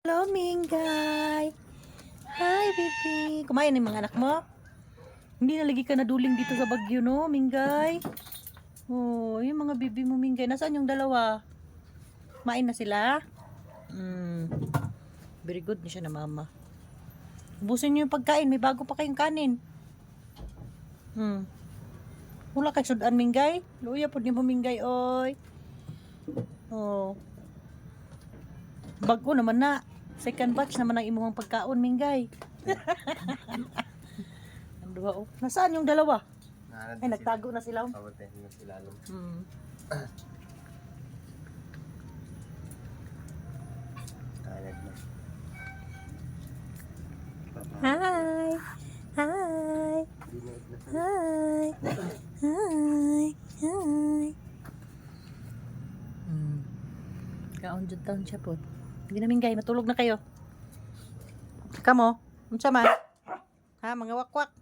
Hello, Minggay. Hi, baby. Kumain ng mga anak mo? Hindi na lagi ka naduling dito sa Bagyo, no, Minggay? Oh, yung mga baby mo, Minggay. Nasaan yung dalawa? Kumain na sila? Very good na siya na mama. Ubusin niyo yung pagkain. May bago pa kayong kanin. Wala kay sudan, Minggay. Luya po ni mo, Minggay, oy. Oh. Bago naman na. Second batch naman ang imuhang pagkaon, Minggay. Ang dua, oh. Nasaan yung dalawa? Ay, nagtago na sila. Pabotay na sila. Kalag na. Hi. Hi. Hi. Hi. Hi. Kaon jud taon siya po. Hindi na, Minggay, matulog na kayo. Kamo, unsa man? Ha, mga wakwak.